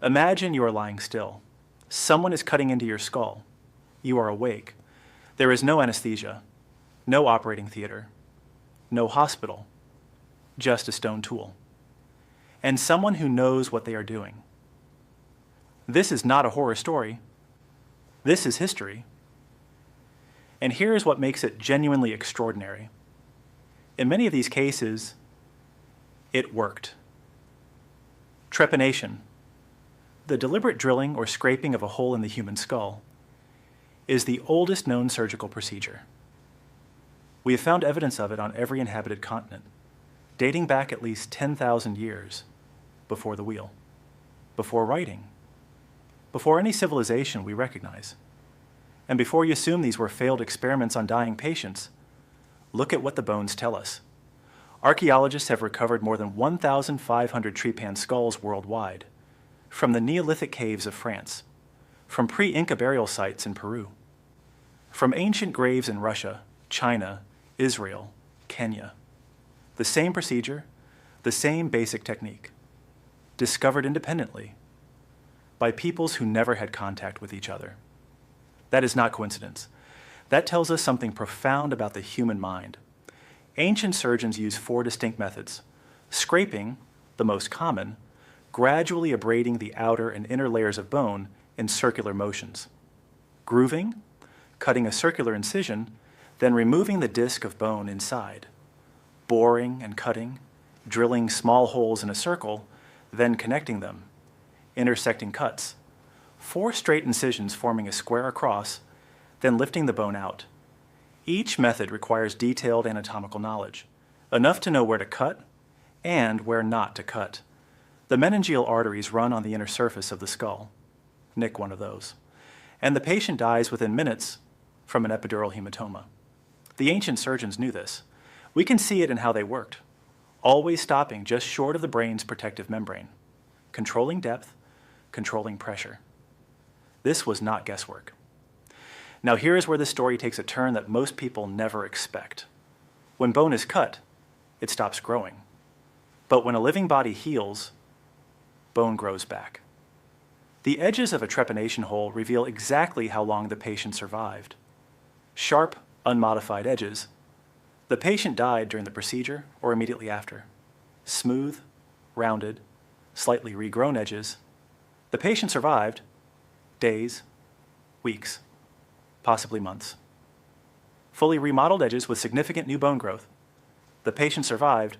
Imagine you are lying still. Someone is cutting into your skull. You are awake. There is no anesthesia, no operating theater, no hospital, just a stone tool, and someone who knows what they are doing. This is not a horror story. This is history. And here is what makes it genuinely extraordinary. In many of these cases, it worked. Trepanation, the deliberate drilling or scraping of a hole in the human skull, is the oldest known surgical procedure. We have found evidence of it on every inhabited continent, dating back at least 10,000 years before the wheel, before writing, before any civilization we recognize. And before you assume these were failed experiments on dying patients, look at what the bones tell us. Archaeologists have recovered more than 1,500 trepan skulls worldwide, from the Neolithic caves of France, from pre-Inca burial sites in Peru, from ancient graves in Russia, China, Israel, Kenya. The same procedure, the same basic technique, discovered independently by peoples who never had contact with each other. That is not coincidence. That tells us something profound about the human mind. Ancient surgeons used 4 distinct methods: scraping, the most common, gradually abrading the outer and inner layers of bone in circular motions; grooving, cutting a circular incision, then removing the disc of bone inside; boring and cutting, drilling small holes in a circle, then connecting them; intersecting cuts; 4 straight incisions forming a square across, then lifting the bone out. Each method requires detailed anatomical knowledge, enough to know where to cut and where not to cut. The meningeal arteries run on the inner surface of the skull. Nick one of those. And the patient dies within minutes from an epidural hematoma. The ancient surgeons knew this. We can see it in how they worked, always stopping just short of the brain's protective membrane, controlling depth, controlling pressure. This was not guesswork. Now here is where the story takes a turn that most people never expect. When bone is cut, it stops growing. But when a living body heals, bone grows back. The edges of a trepanation hole reveal exactly how long the patient survived. Sharp, unmodified edges. The patient died during the procedure or immediately after. Smooth, rounded, slightly regrown edges. The patient survived days, weeks, possibly months. Fully remodeled edges with significant new bone growth. The patient survived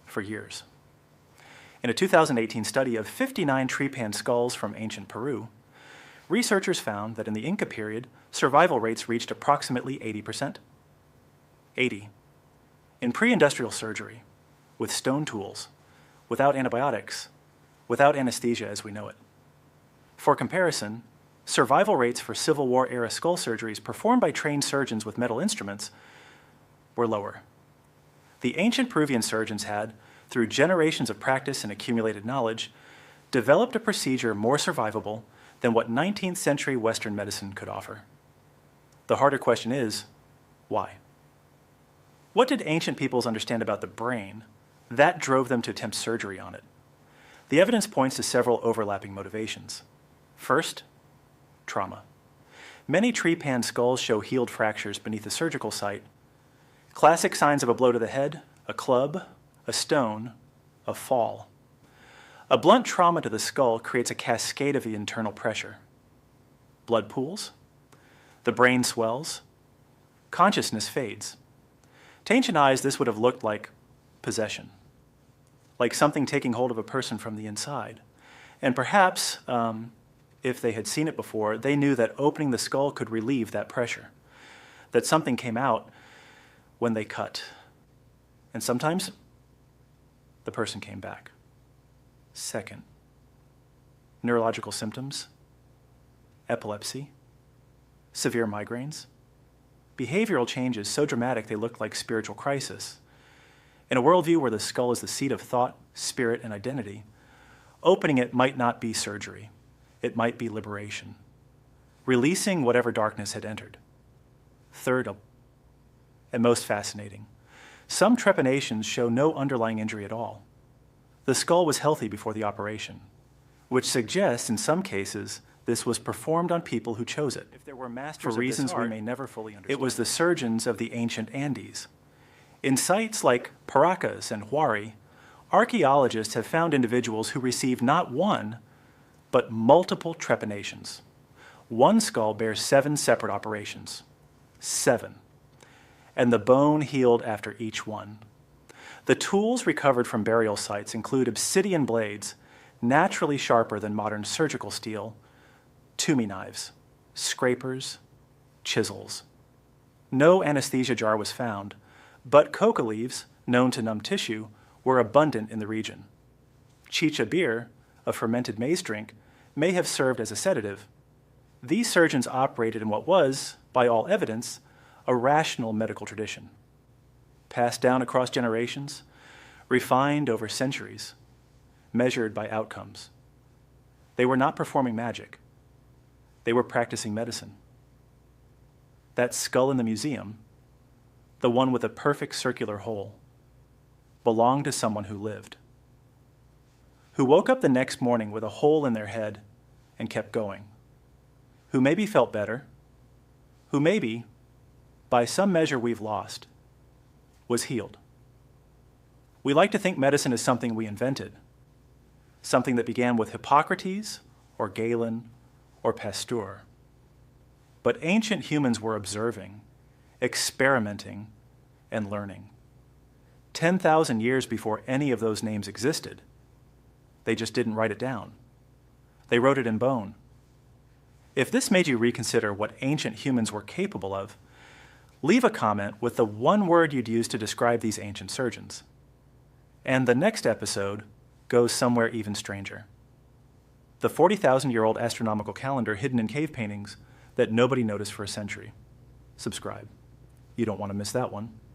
for years. In a 2018 study of 59 trepan skulls from ancient Peru, researchers found that in the Inca period, survival rates reached approximately 80%. 80. In pre-industrial surgery, with stone tools, without antibiotics, without anesthesia as we know it. For comparison, survival rates for Civil War-era skull surgeries performed by trained surgeons with metal instruments were lower. The ancient Peruvian surgeons had, through generations of practice and accumulated knowledge, developed a procedure more survivable than what 19th century Western medicine could offer. The harder question is, why? What did ancient peoples understand about the brain that drove them to attempt surgery on it? The evidence points to several overlapping motivations. First, trauma. Many trepan skulls show healed fractures beneath the surgical site. Classic signs of a blow to the head: a club, a stone, a fall. A blunt trauma to the skull creates a cascade of the internal pressure. Blood pools, the brain swells, consciousness fades. To ancient eyes, this would have looked like possession, like something taking hold of a person from the inside. And perhaps, if they had seen it before, they knew that opening the skull could relieve that pressure, that something came out when they cut. And sometimes, the person came back. Second, neurological symptoms, epilepsy, severe migraines, behavioral changes so dramatic they looked like spiritual crisis. In a worldview where the skull is the seat of thought, spirit, and identity, opening it might not be surgery. It might be liberation, releasing whatever darkness had entered. Third, and most fascinating, some trepanations show no underlying injury at all. The skull was healthy before the operation. which suggests in some cases this was performed on people who chose it. If there were masters for reasons we may never fully understand, it was the surgeons of the ancient Andes. In sites like Paracas and Huari, archaeologists have found individuals who received not one, but multiple trepanations. One skull bears 7 separate operations. 7. And the bone healed after each one. The tools recovered from burial sites include obsidian blades, naturally sharper than modern surgical steel, Toomey knives, scrapers, chisels. No anesthesia jar was found, but coca leaves, known to numb tissue, were abundant in the region. Chicha beer, a fermented maize drink, may have served as a sedative. These surgeons operated in what was, by all evidence, a rational medical tradition, passed down across generations, refined over centuries, measured by outcomes. They were not performing magic. They were practicing medicine. That skull in the museum, the one with a perfect circular hole, belonged to someone who lived, who woke up the next morning with a hole in their head and kept going, who maybe felt better, who maybe, by some measure we've lost, was healed. We like to think medicine is something we invented, something that began with Hippocrates or Galen or Pasteur. But ancient humans were observing, experimenting, and learning. 10,000 years before any of those names existed. They just didn't write it down. They wrote it in bone. If this made you reconsider what ancient humans were capable of, leave a comment with the one word you'd use to describe these ancient surgeons. And the next episode goes somewhere even stranger. The 40,000-year-old astronomical calendar hidden in cave paintings that nobody noticed for a century. Subscribe. You don't want to miss that one.